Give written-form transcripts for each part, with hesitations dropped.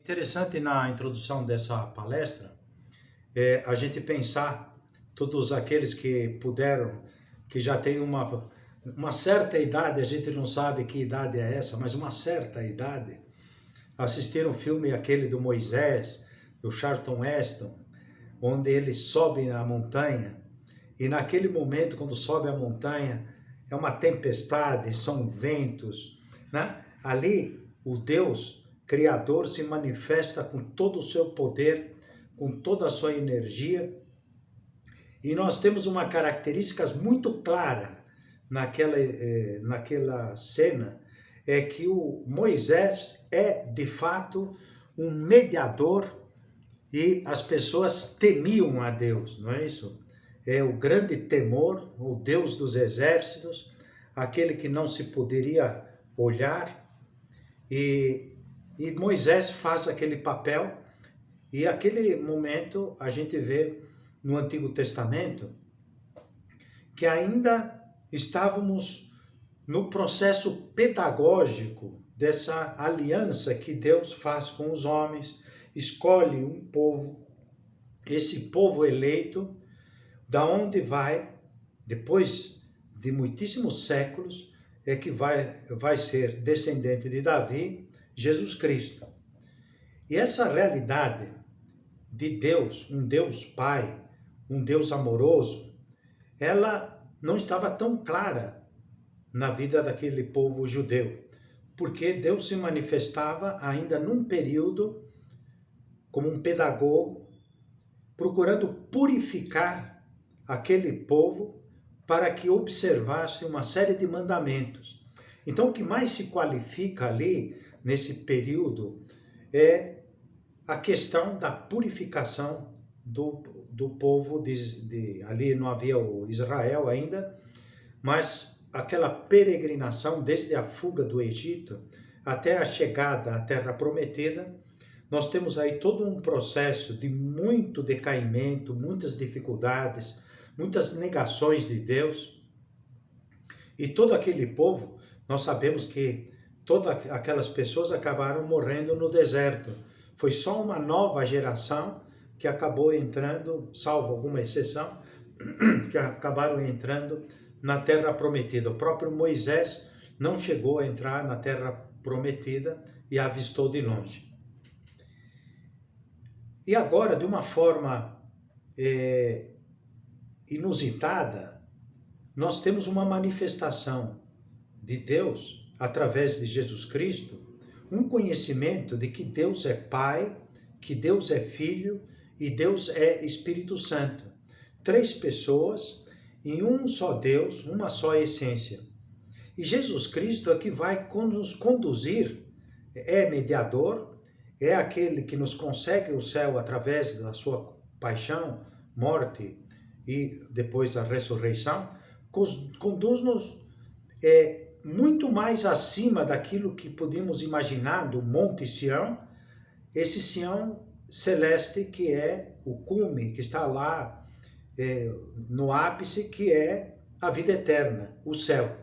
Interessante na introdução dessa palestra a gente pensar todos aqueles que puderam, que já têm uma certa idade, a gente não sabe que idade é essa, mas uma certa idade, assistiram o filme aquele do Moisés, do Charlton Heston, onde ele sobe na montanha e naquele momento, quando sobe a montanha, é uma tempestade, são ventos, né? Ali o Deus Criador se manifesta com todo o seu poder, com toda a sua energia, e nós temos uma característica muito clara naquela cena, é que o Moisés é de fato um mediador e as pessoas temiam a Deus, não é isso? É o grande temor, o Deus dos exércitos, aquele que não se poderia olhar, e Moisés faz aquele papel, e aquele momento a gente vê no Antigo Testamento que ainda estávamos no processo pedagógico dessa aliança que Deus faz com os homens, escolhe um povo, esse povo eleito, da onde vai, depois de muitíssimos séculos, é que vai ser descendente de Davi, Jesus Cristo. E essa realidade de Deus, um Deus Pai, um Deus amoroso, ela não estava tão clara na vida daquele povo judeu, porque Deus se manifestava ainda num período como um pedagogo, procurando purificar aquele povo para que observasse uma série de mandamentos. Então, o que mais se qualifica ali, nesse período, é a questão da purificação do povo, ali não havia o Israel ainda, mas aquela peregrinação desde a fuga do Egito até a chegada à Terra Prometida, nós temos aí todo um processo de muito decaimento, muitas dificuldades, muitas negações de Deus. E todo aquele povo, nós sabemos que todas aquelas pessoas acabaram morrendo no deserto. Foi só uma nova geração que acabou entrando, salvo alguma exceção, que acabaram entrando na Terra Prometida. O próprio Moisés não chegou a entrar na Terra Prometida e a avistou de longe. E agora, de uma forma inusitada, nós temos uma manifestação de Deus através de Jesus Cristo, um conhecimento de que Deus é Pai, que Deus é Filho e Deus é Espírito Santo. Três pessoas em um só Deus, uma só essência. E Jesus Cristo é que vai nos conduzir, é mediador, é aquele que nos consegue o céu através da sua paixão, morte e depois a ressurreição, conduz-nos muito mais acima daquilo que podíamos imaginar do Monte Sião, esse Sião celeste que é o cume, que está lá no ápice, que é a vida eterna, o céu.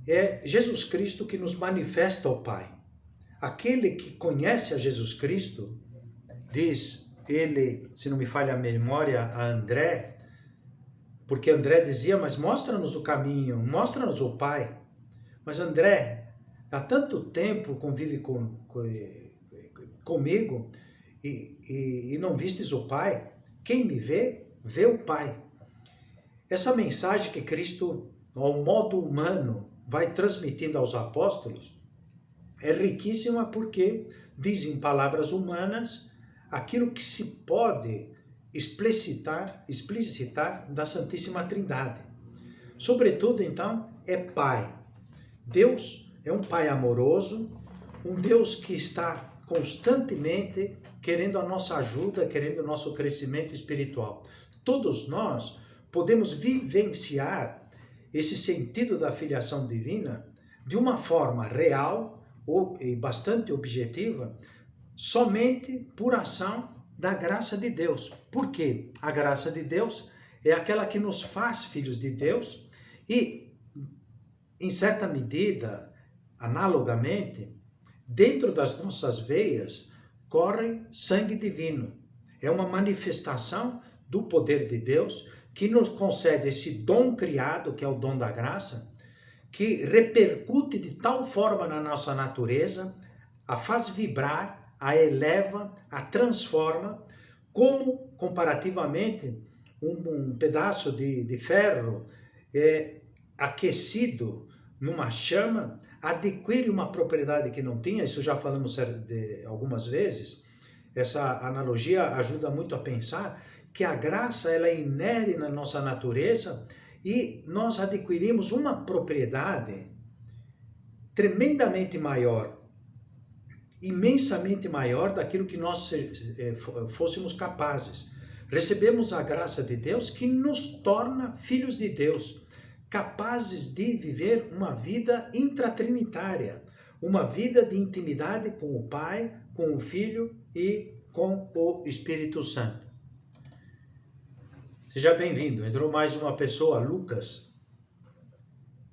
É Jesus Cristo que nos manifesta o Pai. Aquele que conhece a Jesus Cristo, diz ele, se não me falha a memória, a André, porque André dizia, mas mostra-nos o caminho, mostra-nos o Pai. Mas André, há tanto tempo convive comigo e não vistes o Pai? Quem me vê, vê o Pai. Essa mensagem que Cristo, ao modo humano, vai transmitindo aos apóstolos, é riquíssima porque diz em palavras humanas aquilo que se pode explicitar da Santíssima Trindade. Sobretudo, então, é Pai. Deus é um Pai amoroso, um Deus que está constantemente querendo a nossa ajuda, querendo o nosso crescimento espiritual. Todos nós podemos vivenciar esse sentido da filiação divina de uma forma real e bastante objetiva, somente por ação da graça de Deus. Por quê? A graça de Deus é aquela que nos faz filhos de Deus e, em certa medida, analogamente, dentro das nossas veias corre sangue divino. É uma manifestação do poder de Deus que nos concede esse dom criado, que é o dom da graça, que repercute de tal forma na nossa natureza, a faz vibrar, a eleva, a transforma, como comparativamente um pedaço de ferro aquecido numa chama adquire uma propriedade que não tinha. Isso já falamos algumas vezes. Essa analogia ajuda muito a pensar que a graça ela é inere na nossa natureza e nós adquirimos uma propriedade tremendamente maior, imensamente maior daquilo que nós fôssemos capazes. Recebemos a graça de Deus que nos torna filhos de Deus, capazes de viver uma vida intratrinitária, uma vida de intimidade com o Pai, com o Filho e com o Espírito Santo. Seja bem-vindo. Entrou mais uma pessoa, Lucas.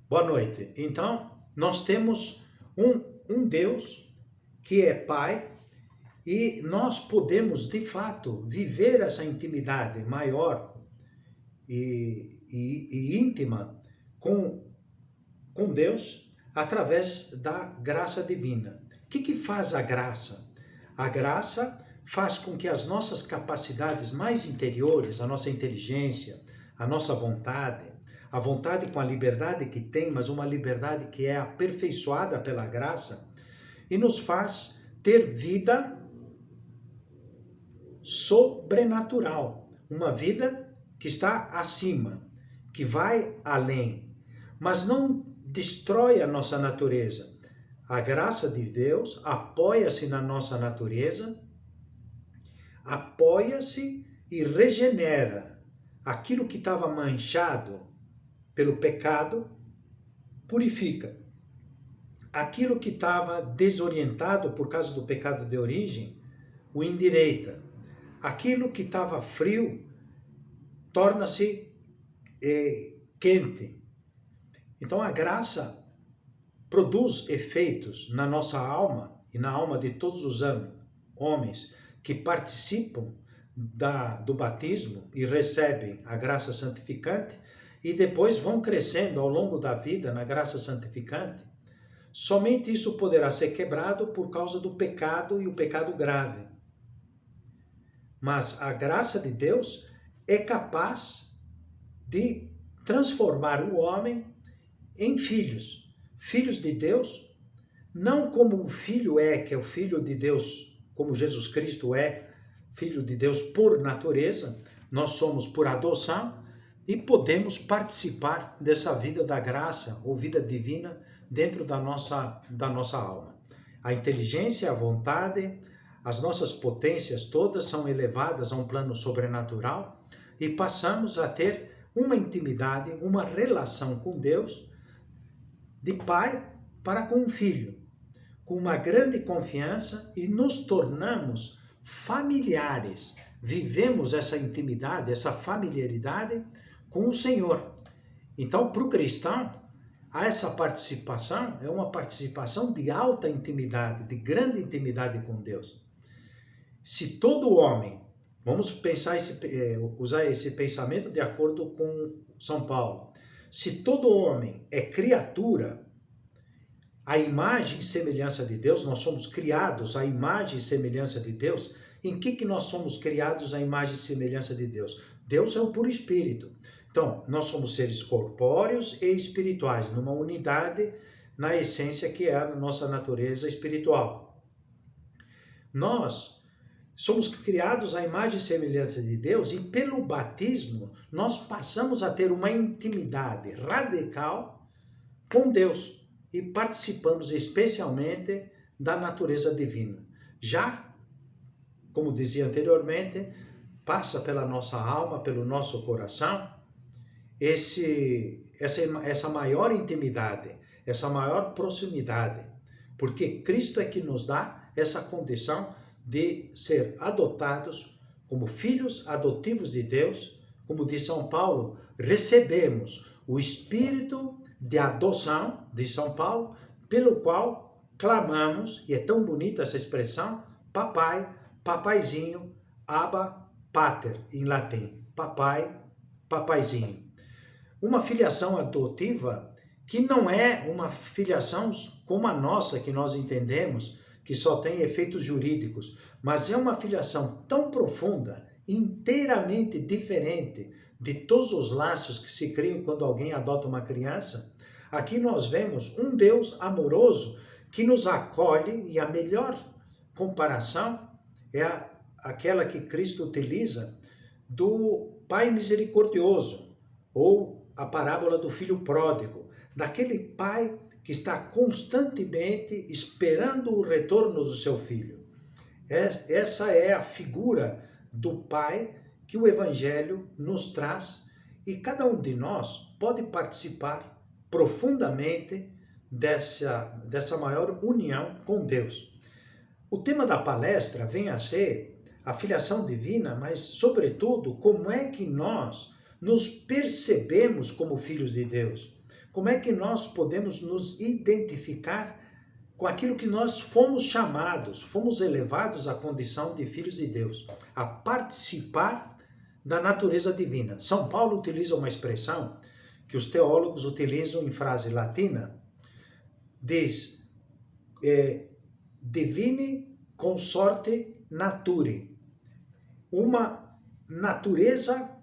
Boa noite. Então, nós temos um Deus que é Pai e nós podemos, de fato, viver essa intimidade maior e íntima com Deus através da graça divina. O que faz a graça? A graça faz com que as nossas capacidades mais interiores, a nossa inteligência, a nossa vontade, a vontade com a liberdade que tem, mas uma liberdade que é aperfeiçoada pela graça, e nos faz ter vida sobrenatural, uma vida que está acima, que vai além, mas não destrói a nossa natureza. A graça de Deus apoia-se na nossa natureza, apoia-se e regenera aquilo que estava manchado pelo pecado, purifica. Aquilo que estava desorientado por causa do pecado de origem, o endireita. Aquilo que estava frio torna-se quente. Então a graça produz efeitos na nossa alma e na alma de todos os homens que participam do batismo e recebem a graça santificante e depois vão crescendo ao longo da vida na graça santificante. Somente isso poderá ser quebrado por causa do pecado e o pecado grave. Mas a graça de Deus é capaz de transformar o homem em filhos. Filhos de Deus, não como o filho que é o filho de Deus, como Jesus Cristo é filho de Deus por natureza, nós somos por adoção e podemos participar dessa vida da graça ou vida divina dentro da nossa alma. A inteligência, a vontade, as nossas potências todas são elevadas a um plano sobrenatural e passamos a ter uma intimidade, uma relação com Deus, de pai para com o filho, com uma grande confiança e nos tornamos familiares. Vivemos essa intimidade, essa familiaridade com o Senhor. Então, para o cristão, essa participação é uma participação de alta intimidade, de grande intimidade com Deus. Se todo homem, vamos pensar usar esse pensamento de acordo com São Paulo, se todo homem é criatura, a imagem e semelhança de Deus, nós somos criados à imagem e semelhança de Deus. Em que nós somos criados à imagem e semelhança de Deus? Deus é o puro espírito. Então, nós somos seres corpóreos e espirituais, numa unidade na essência que é a nossa natureza espiritual. Nós somos criados à imagem e semelhança de Deus e pelo batismo nós passamos a ter uma intimidade radical com Deus e participamos especialmente da natureza divina. Já, como dizia anteriormente, passa pela nossa alma, pelo nosso coração, essa maior intimidade, essa maior proximidade, porque Cristo é que nos dá essa condição de ser adotados como filhos adotivos de Deus. Como diz São Paulo, recebemos o Espírito de adoção de São Paulo, pelo qual clamamos, e é tão bonita essa expressão, papai, papaizinho, Abba Pater, em latim, papai, papaizinho. Uma filiação adotiva que não é uma filiação como a nossa, que nós entendemos, que só tem efeitos jurídicos, mas é uma filiação tão profunda, inteiramente diferente de todos os laços que se criam quando alguém adota uma criança. Aqui nós vemos um Deus amoroso que nos acolhe, e a melhor comparação é aquela que Cristo utiliza do Pai misericordioso, ou a parábola do filho pródigo, daquele pai que está constantemente esperando o retorno do seu filho. Essa é a figura do pai que o Evangelho nos traz, e cada um de nós pode participar profundamente dessa maior união com Deus. O tema da palestra vem a ser a filiação divina, mas, sobretudo, como é que nós nos percebemos como filhos de Deus? Como é que nós podemos nos identificar com aquilo que nós fomos chamados, fomos elevados à condição de filhos de Deus, a participar da natureza divina? São Paulo utiliza uma expressão que os teólogos utilizam em frase latina, diz, divine consorte nature, uma natureza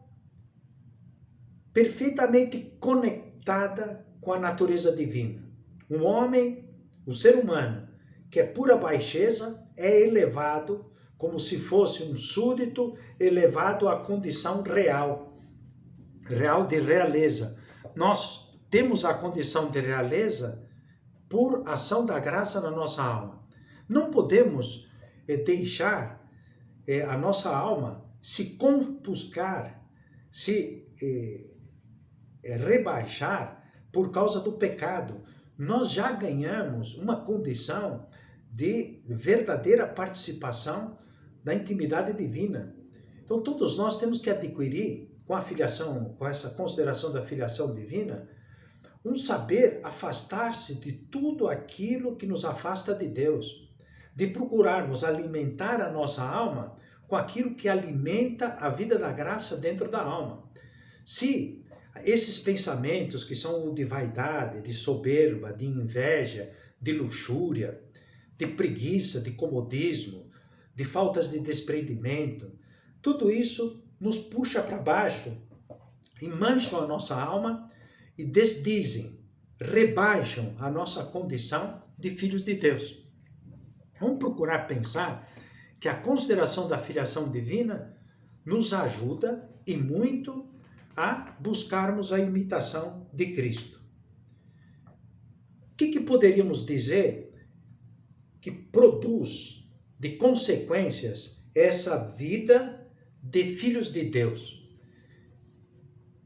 perfeitamente conectada com a natureza divina. Um homem, o ser humano, que é pura baixeza, é elevado como se fosse um súdito elevado à condição real de realeza. Nós temos a condição de realeza por ação da graça na nossa alma. Não podemos deixar a nossa alma se compuscar, se rebaixar por causa do pecado. Nós já ganhamos uma condição de verdadeira participação da intimidade divina. Então todos nós temos que adquirir, com a filiação, com essa consideração da filiação divina, um saber afastar-se de tudo aquilo que nos afasta de Deus, de procurarmos alimentar a nossa alma com aquilo que alimenta a vida da graça dentro da alma. Se esses pensamentos que são de vaidade, de soberba, de inveja, de luxúria, de preguiça, de comodismo, de faltas de desprendimento, tudo isso nos puxa para baixo e mancham a nossa alma e desdizem, rebaixam a nossa condição de filhos de Deus. Vamos procurar pensar que a consideração da filiação divina nos ajuda e muito a buscarmos a imitação de Cristo. O que poderíamos dizer que produz de consequências essa vida de filhos de Deus?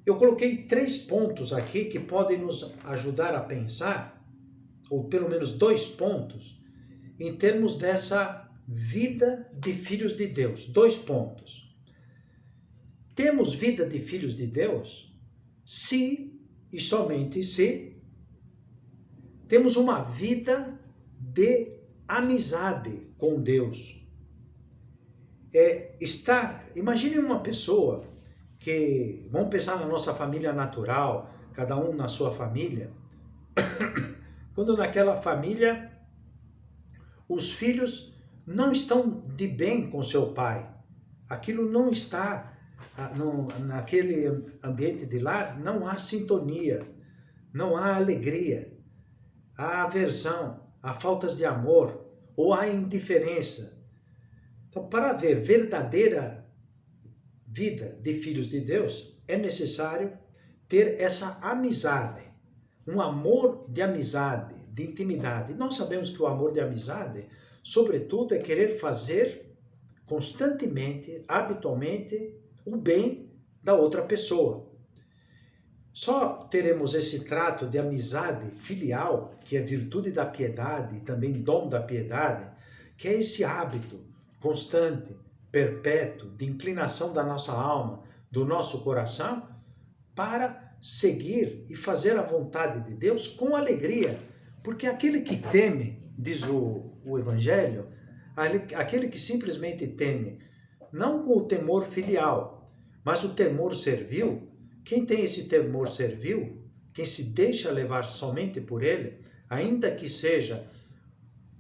Eu coloquei 3 pontos aqui que podem nos ajudar a pensar, ou pelo menos 2 pontos, em termos dessa vida de filhos de Deus. 2 pontos. Temos vida de filhos de Deus se, e somente se, temos uma vida de amizade com Deus. Imagine uma pessoa que, vamos pensar na nossa família natural, cada um na sua família, quando naquela família os filhos não estão de bem com seu pai, aquilo não está, naquele ambiente de lar, não há sintonia, não há alegria, há aversão, há faltas de amor, ou há indiferença. Então, para haver verdadeira vida de filhos de Deus, é necessário ter essa amizade, um amor de amizade, de intimidade. E nós sabemos que o amor de amizade, sobretudo, é querer fazer constantemente, habitualmente, o bem da outra pessoa. Só teremos esse trato de amizade filial, que é virtude da piedade e também dom da piedade, que é esse hábito constante, perpétuo, de inclinação da nossa alma, do nosso coração, para seguir e fazer a vontade de Deus com alegria. Porque aquele que teme diz o Evangelho, aquele que simplesmente teme, não com o temor filial, mas o temor servil. Quem tem esse temor servil, quem se deixa levar somente por ele, ainda que seja,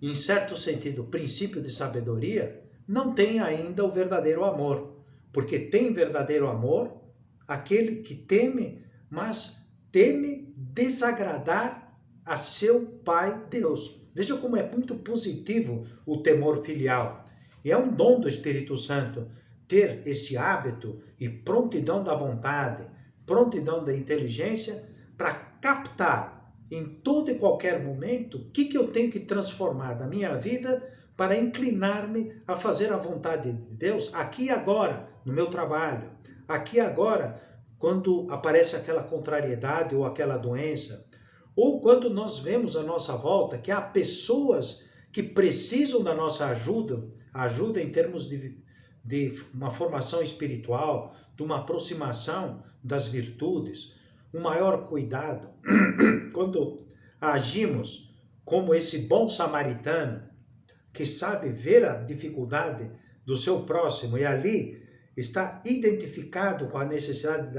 em certo sentido, princípio de sabedoria, não tem ainda o verdadeiro amor. Porque tem verdadeiro amor aquele que teme, mas teme desagradar a seu Pai Deus. Veja como é muito positivo o temor filial. E é um dom do Espírito Santo ter esse hábito e prontidão da vontade, prontidão da inteligência para captar em todo e qualquer momento o que eu tenho que transformar na minha vida para inclinar-me a fazer a vontade de Deus aqui e agora, no meu trabalho, aqui e agora, quando aparece aquela contrariedade ou aquela doença, ou quando nós vemos à nossa volta que há pessoas que precisam da nossa ajuda em termos de uma formação espiritual, de uma aproximação das virtudes, um maior cuidado. Quando agimos como esse bom samaritano, que sabe ver a dificuldade do seu próximo e ali está identificado com a necessidade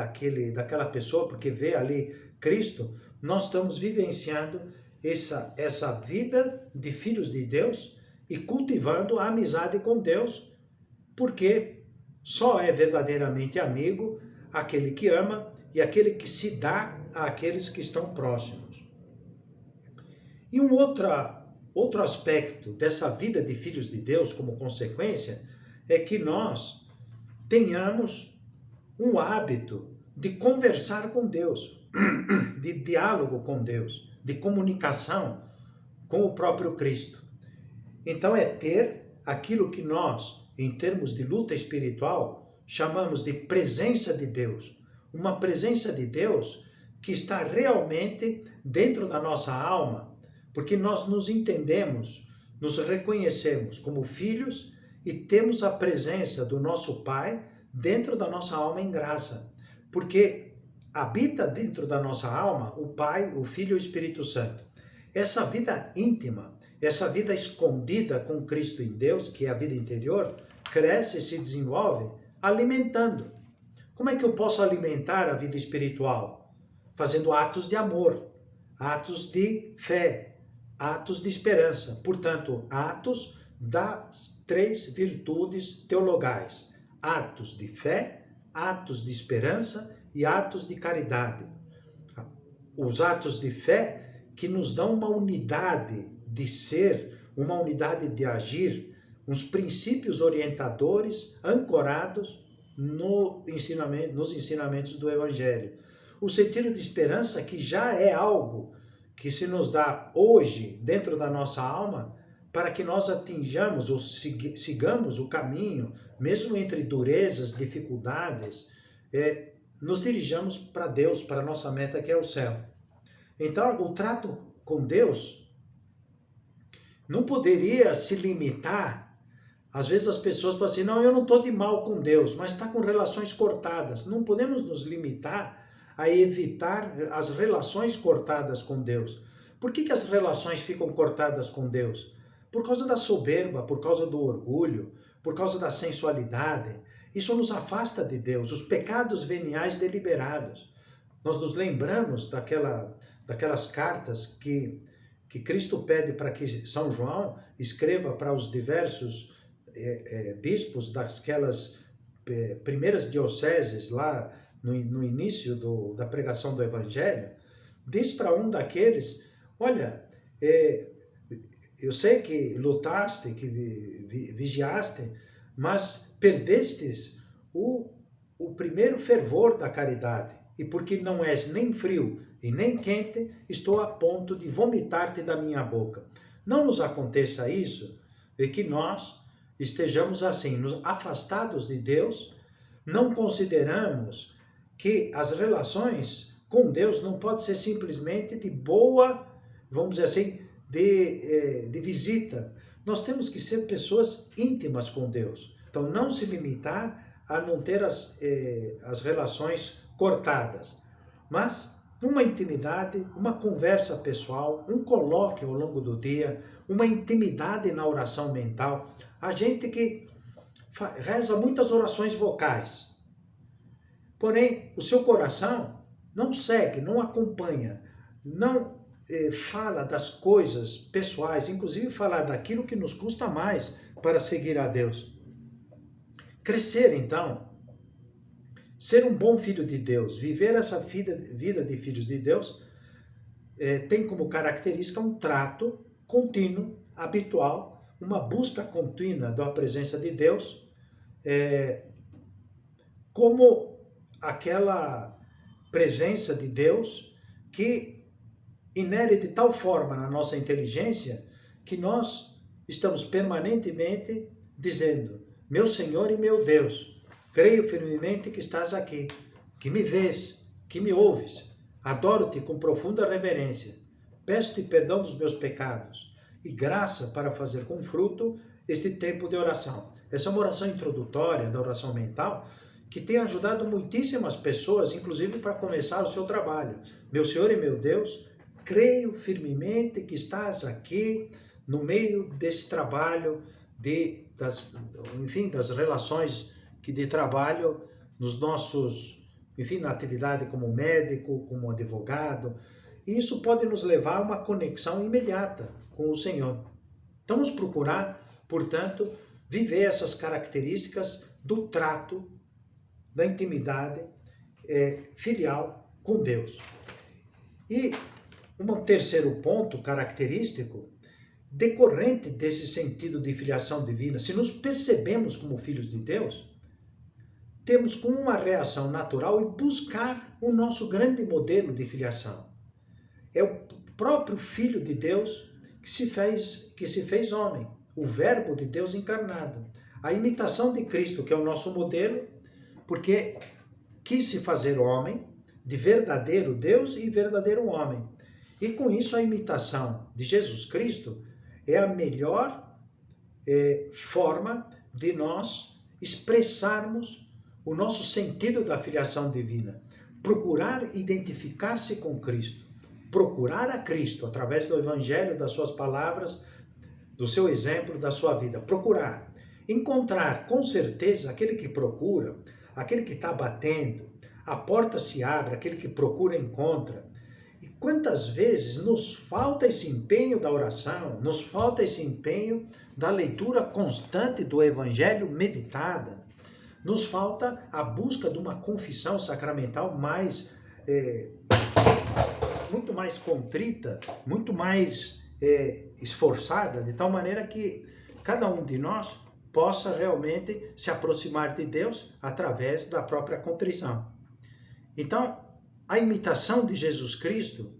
daquela pessoa, porque vê ali Cristo, nós estamos vivenciando essa vida de filhos de Deus e cultivando a amizade com Deus, porque só é verdadeiramente amigo aquele que ama e aquele que se dá àqueles que estão próximos. E um outro aspecto dessa vida de filhos de Deus, como consequência, é que nós tenhamos um hábito de conversar com Deus, de diálogo com Deus, de comunicação com o próprio Cristo. Então é ter aquilo que nós, em termos de luta espiritual, chamamos de presença de Deus. Uma presença de Deus que está realmente dentro da nossa alma, porque nós nos entendemos, nos reconhecemos como filhos e temos a presença do nosso Pai dentro da nossa alma em graça, porque habita dentro da nossa alma o Pai, o Filho e o Espírito Santo. Essa vida íntima, essa vida escondida com Cristo em Deus, que é a vida interior, cresce e se desenvolve alimentando. Como é que eu posso alimentar a vida espiritual? Fazendo atos de amor, atos de fé, atos de esperança. Portanto, atos das 3 virtudes teologais. Atos de fé, atos de esperança e atos de caridade. Os atos de fé que nos dão uma unidade de ser, uma unidade de agir, uns princípios orientadores ancorados nos ensinamentos do Evangelho. O sentido de esperança que já é algo que se nos dá hoje dentro da nossa alma para que nós atinjamos ou sigamos o caminho, mesmo entre durezas, dificuldades, nos dirijamos para Deus, para a nossa meta que é o céu. Então, o trato com Deus não poderia se limitar. Às vezes as pessoas falam assim, não, eu não estou de mal com Deus, mas está com relações cortadas. Não podemos nos limitar a evitar as relações cortadas com Deus. Por que as relações ficam cortadas com Deus? Por causa da soberba, por causa do orgulho, por causa da sensualidade. Isso nos afasta de Deus, os pecados veniais deliberados. Nós nos lembramos daquelas cartas que Cristo pede para que São João escreva para os diversos bispos daquelas primeiras dioceses lá no início da pregação do Evangelho. Diz para um daqueles, olha, eu sei que lutaste, que vigiaste, mas perdestes o primeiro fervor da caridade. E porque não és nem frio e nem quente, estou a ponto de vomitar-te da minha boca. Não nos aconteça isso, de que nós estejamos assim, nos afastados de Deus, não consideramos que as relações com Deus não podem ser simplesmente de boa, vamos dizer assim, de visita. Nós temos que ser pessoas íntimas com Deus. Então, não se limitar a não ter as relações cortadas, mas uma intimidade, uma conversa pessoal, um colóquio ao longo do dia, uma intimidade na oração mental. A gente que reza muitas orações vocais, porém o seu coração não segue, não acompanha, não fala das coisas pessoais, inclusive falar daquilo que nos custa mais para seguir a Deus. Crescer, então, ser um bom filho de Deus, viver essa vida de filhos de Deus, tem como característica um trato contínuo, habitual, uma busca contínua da presença de Deus, como aquela presença de Deus que inere de tal forma na nossa inteligência que nós estamos permanentemente dizendo: meu Senhor e meu Deus, creio firmemente que estás aqui, que me vês, que me ouves. Adoro-te com profunda reverência. Peço-te perdão dos meus pecados e graça para fazer com fruto este tempo de oração. Essa é uma oração introdutória da oração mental que tem ajudado muitíssimas pessoas, inclusive para começar o seu trabalho. Meu Senhor e meu Deus, creio firmemente que estás aqui no meio desse trabalho das relações de trabalho nos nossos, na atividade como médico, como advogado. E isso pode nos levar a uma conexão imediata com o Senhor. Então, vamos procurar, portanto, viver essas características do trato, da intimidade filial com Deus. E um terceiro ponto característico, decorrente desse sentido de filiação divina, se nos percebemos como filhos de Deus, temos como uma reação natural e buscar o nosso grande modelo de filiação. É o próprio Filho de Deus que se fez homem, o Verbo de Deus encarnado. A imitação de Cristo, que é o nosso modelo, porque quis se fazer homem, de verdadeiro Deus e verdadeiro homem. E com isso a imitação de Jesus Cristo é a melhor forma de nós expressarmos o nosso sentido da filiação divina. Procurar identificar-se com Cristo. Procurar a Cristo através do Evangelho, das suas palavras, do seu exemplo, da sua vida. Procurar. Encontrar com certeza aquele que procura, aquele que está batendo, a porta se abre, aquele que procura encontra. E quantas vezes nos falta esse empenho da oração, nos falta esse empenho da leitura constante do Evangelho meditada, nos falta a busca de uma confissão sacramental muito mais contrita, muito mais esforçada, de tal maneira que cada um de nós possa realmente se aproximar de Deus através da própria contrição. Então, a imitação de Jesus Cristo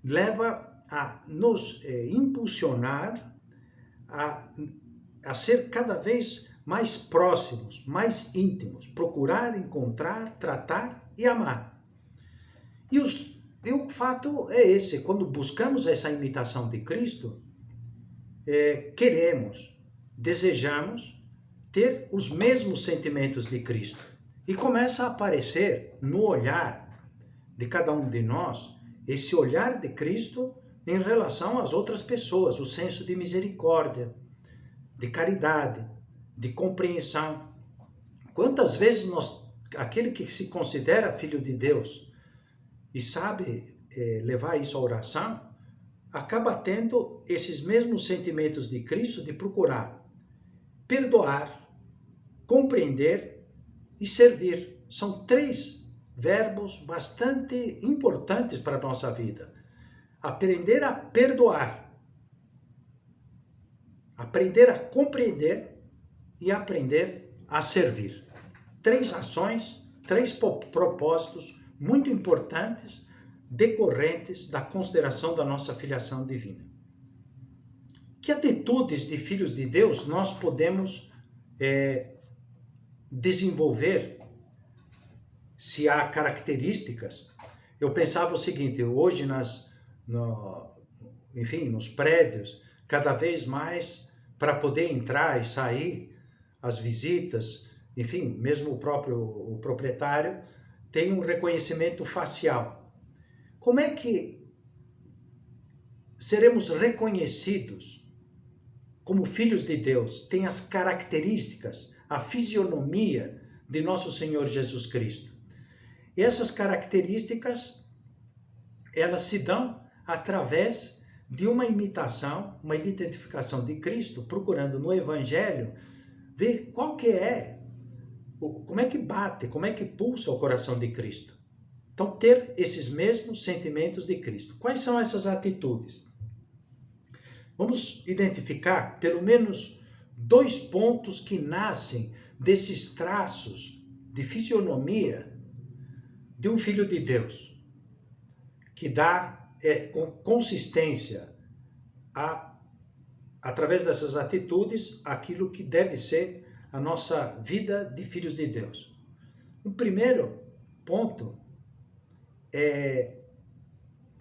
leva a nos impulsionar a ser cada vez mais próximos, mais íntimos, procurar, encontrar, tratar e amar. E o fato é esse: quando buscamos essa imitação de Cristo, queremos, desejamos ter os mesmos sentimentos de Cristo. E começa a aparecer no olhar de cada um de nós esse olhar de Cristo em relação às outras pessoas, o senso de misericórdia, de caridade, de compreensão. Quantas vezes aquele que se considera filho de Deus e sabe levar isso à oração, acaba tendo esses mesmos sentimentos de Cristo, de procurar perdoar, compreender e servir. São três verbos bastante importantes para a nossa vida. Aprender a perdoar, aprender a compreender e aprender a servir. Três ações, três propósitos muito importantes, decorrentes da consideração da nossa filiação divina. Que atitudes de filhos de Deus nós podemos desenvolver, se há características? Eu pensava o seguinte: hoje nos prédios, cada vez mais, para poder entrar e sair, as visitas, mesmo o proprietário tem um reconhecimento facial. Como é que seremos reconhecidos como filhos de Deus? Tem as características, a fisionomia de nosso Senhor Jesus Cristo. E essas características, elas se dão através de uma imitação, uma identificação de Cristo, procurando no Evangelho ver qual que é, como é que bate, como é que pulsa o coração de Cristo. Então, ter esses mesmos sentimentos de Cristo. Quais são essas atitudes? Vamos identificar pelo menos 2 pontos que nascem desses traços de fisionomia de um filho de Deus, que dá com consistência através dessas atitudes aquilo que deve ser a nossa vida de filhos de Deus. O primeiro ponto é,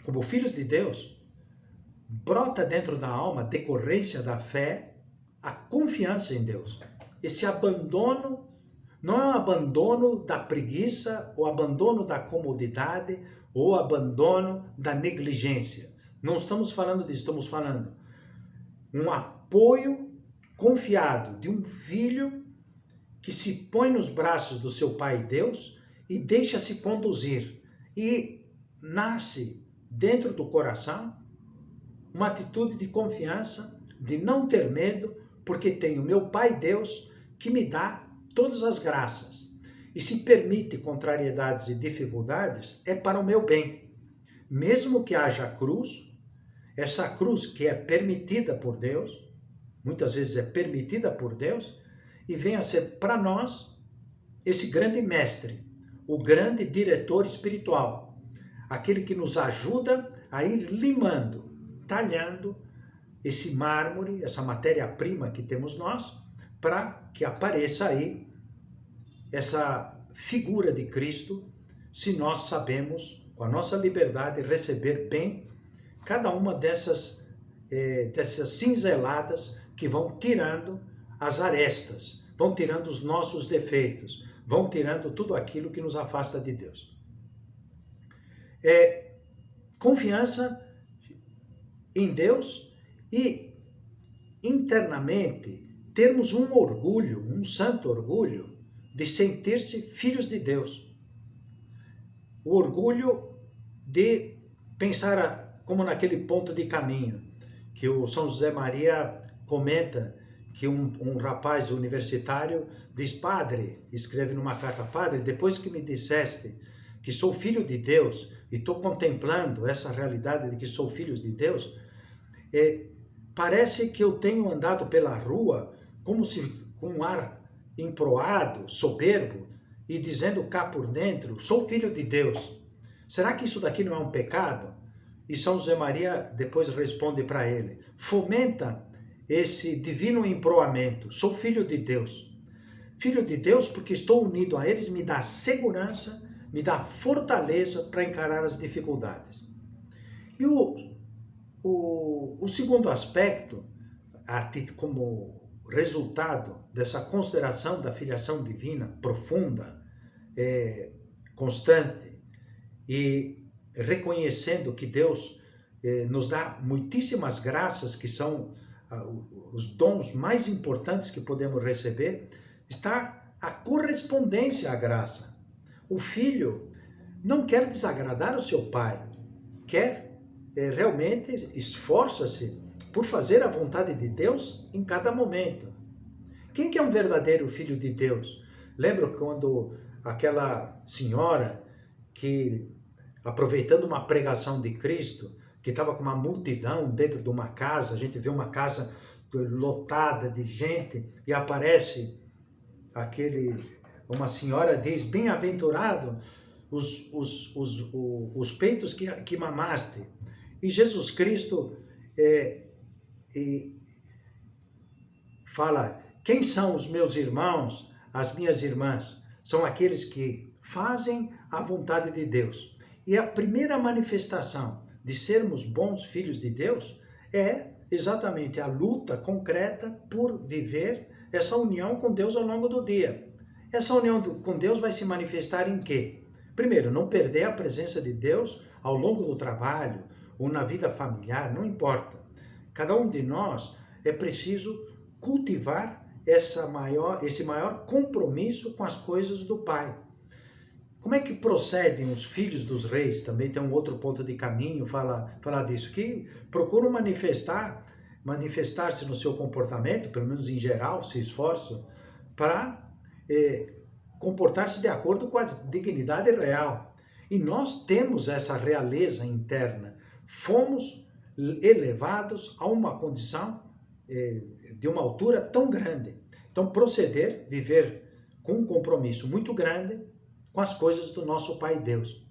como filhos de Deus, brota dentro da alma, decorrência da fé, a confiança em Deus. Esse abandono não é um abandono da preguiça, ou abandono da comodidade, ou abandono da negligência. Não estamos falando disso, estamos falando um apoio confiado de um filho que se põe nos braços do seu pai Deus e deixa-se conduzir. E nasce dentro do coração uma atitude de confiança, de não ter medo, porque tenho meu pai Deus que me dá todas as graças. E se permite contrariedades e dificuldades, é para o meu bem. Mesmo que haja cruz, essa cruz que é permitida por Deus, muitas vezes é permitida por Deus, e vem a ser para nós esse grande mestre, o grande diretor espiritual, aquele que nos ajuda a ir limando, talhando esse mármore, essa matéria-prima que temos nós, para que apareça aí essa figura de Cristo, se nós sabemos, com a nossa liberdade, receber bem cada uma dessas cinzeladas que vão tirando as arestas, vão tirando os nossos defeitos, vão tirando tudo aquilo que nos afasta de Deus. Confiança em Deus e internamente termos um orgulho, um santo orgulho de sentir-se filhos de Deus. O orgulho de pensar como naquele ponto de caminho que o São José Maria comenta, que um rapaz universitário diz: padre, escreve numa carta: padre, depois que me disseste que sou filho de Deus e estou contemplando essa realidade de que sou filho de Deus, parece que eu tenho andado pela rua como se com um ar emproado, soberbo, e dizendo cá por dentro: sou filho de Deus. Será que isso daqui não é um pecado? E São José Maria depois responde para ele: fomenta esse divino emproamento. Sou filho de Deus. Filho de Deus porque estou unido a eles, me dá segurança, me dá fortaleza para encarar as dificuldades. E o segundo aspecto, como resultado dessa consideração da filiação divina profunda, constante, e reconhecendo que Deus nos dá muitíssimas graças, que são os dons mais importantes que podemos receber, está a correspondência à graça. O filho não quer desagradar o seu pai, quer realmente esforça-se por fazer a vontade de Deus em cada momento. Quem que é um verdadeiro filho de Deus? Lembra quando aquela senhora que, aproveitando uma pregação de Cristo, que estava com uma multidão dentro de uma casa, a gente vê uma casa lotada de gente, e aparece uma senhora diz: bem-aventurado os peitos que mamaste. E Jesus Cristo fala: quem são os meus irmãos, as minhas irmãs? São aqueles que fazem a vontade de Deus. E a primeira manifestação de sermos bons filhos de Deus é exatamente a luta concreta por viver essa união com Deus ao longo do dia. Essa união com Deus vai se manifestar em quê? primeiro, não perder a presença de Deus ao longo do trabalho ou na vida familiar, não importa. Cada um de nós é preciso cultivar esse maior compromisso com as coisas do Pai. Como é que procedem os filhos dos reis? Também tem um outro ponto de caminho, falar disso, que procuram manifestar-se no seu comportamento, pelo menos em geral, se esforçam, para comportar-se de acordo com a dignidade real. E nós temos essa realeza interna. Fomos elevados a uma condição de uma altura tão grande. Então, proceder, viver com um compromisso muito grande com as coisas do nosso Pai Deus,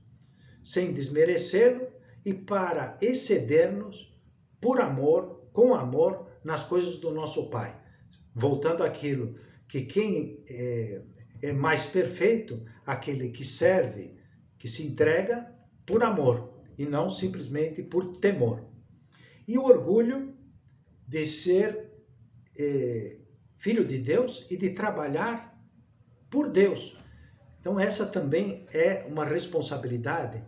sem desmerecê-lo e para exceder-nos por amor, com amor, nas coisas do nosso Pai. Voltando àquilo que quem é mais perfeito, aquele que serve, que se entrega por amor e não simplesmente por temor. E o orgulho de ser filho de Deus e de trabalhar por Deus. Então essa também é uma responsabilidade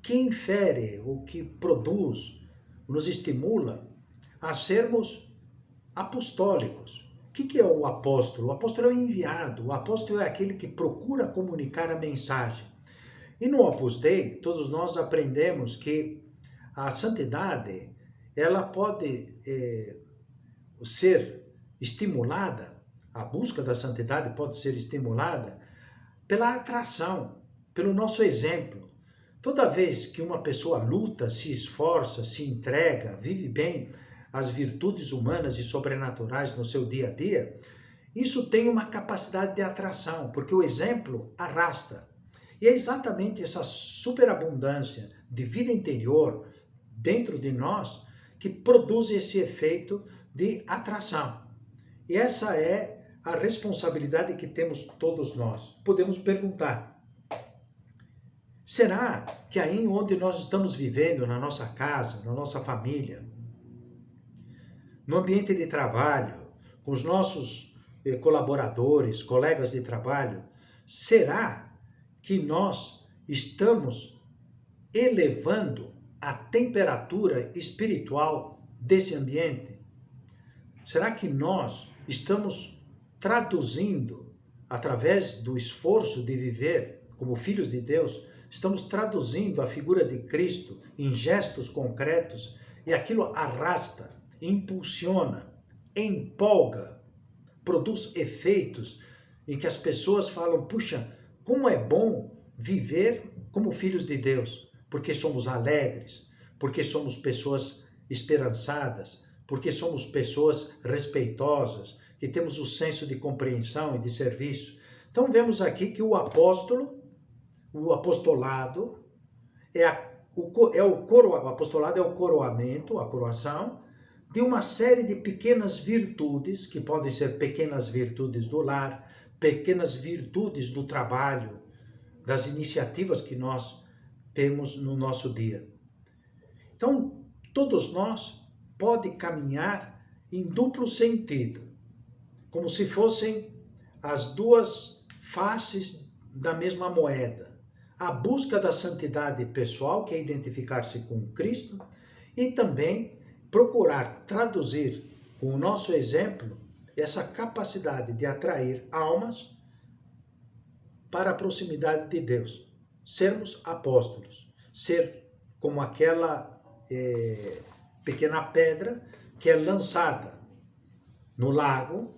que infere, ou que produz, nos estimula a sermos apostólicos. O que é o apóstolo? O apóstolo é o enviado, o apóstolo é aquele que procura comunicar a mensagem. E no Opus Dei, todos nós aprendemos que a santidade, ela pode ser estimulada, a busca da santidade pode ser estimulada pela atração, pelo nosso exemplo. Toda vez que uma pessoa luta, se esforça, se entrega, vive bem as virtudes humanas e sobrenaturais no seu dia a dia, isso tem uma capacidade de atração, porque o exemplo arrasta. E é exatamente essa superabundância de vida interior dentro de nós que produz esse efeito de atração. E essa é a responsabilidade que temos todos nós. Podemos perguntar, será que aí onde nós estamos vivendo, na nossa casa, na nossa família, no ambiente de trabalho, com os nossos colaboradores, colegas de trabalho, será que nós estamos elevando a temperatura espiritual desse ambiente? Será que nós estamos traduzindo, através do esforço de viver como filhos de Deus, estamos traduzindo a figura de Cristo em gestos concretos e aquilo arrasta, impulsiona, empolga, produz efeitos em que as pessoas falam, puxa, como é bom viver como filhos de Deus, porque somos alegres, porque somos pessoas esperançadas, porque somos pessoas respeitosas, que temos o senso de compreensão e de serviço. Então vemos aqui que o apostolado o apostolado é o coroamento, a coroação de uma série de pequenas virtudes, que podem ser pequenas virtudes do lar, pequenas virtudes do trabalho, das iniciativas que nós temos no nosso dia. Então, todos nós podem caminhar em duplo sentido, como se fossem as duas faces da mesma moeda. A busca da santidade pessoal, que é identificar-se com Cristo, e também procurar traduzir com o nosso exemplo essa capacidade de atrair almas para a proximidade de Deus. Sermos apóstolos, ser como aquela pequena pedra que é lançada no lago,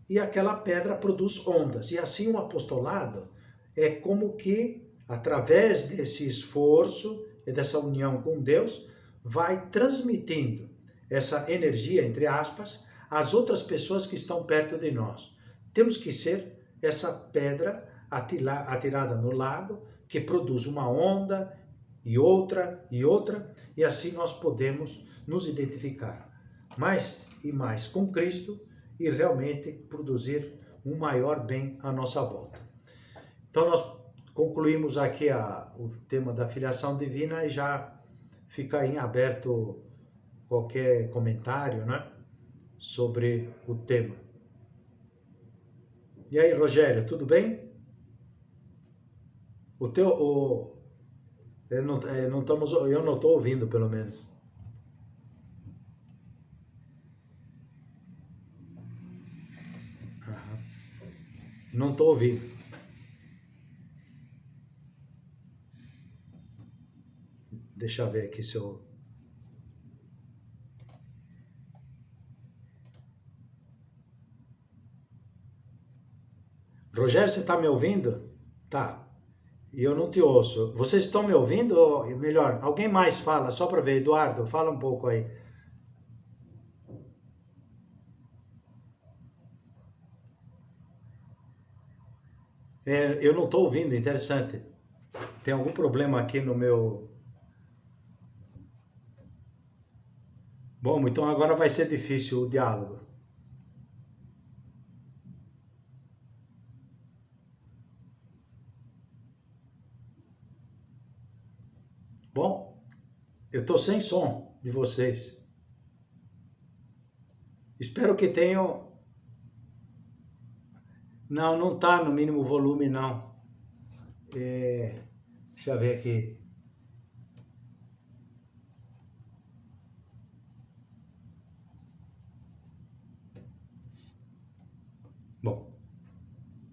e aquela pedra produz ondas. E assim o apostolado é como que, através desse esforço e dessa união com Deus, vai transmitindo essa energia, entre aspas, às outras pessoas que estão perto de nós. Temos que ser essa pedra atirada no lago, que produz uma onda, e outra, e assim nós podemos nos identificar mais e mais com Cristo, e realmente produzir um maior bem à nossa volta. Então nós concluímos aqui o tema da filiação divina e já fica em aberto qualquer comentário, né, sobre o tema. E aí, Rogério, tudo bem? O teu, eu não estou ouvindo, pelo menos. Aham. Não estou ouvindo. Deixa eu ver aqui se eu... Rogério, você está me ouvindo? Tá. E eu não te ouço. Vocês estão me ouvindo? Ou, melhor, alguém mais fala, só para ver. Eduardo, fala um pouco aí. Eu não estou ouvindo, interessante. Tem algum problema aqui no meu... Bom, então agora vai ser difícil o diálogo. Bom, eu estou sem som de vocês. Espero que tenham... Não, não está no mínimo volume, não. Deixa eu ver aqui. Bom,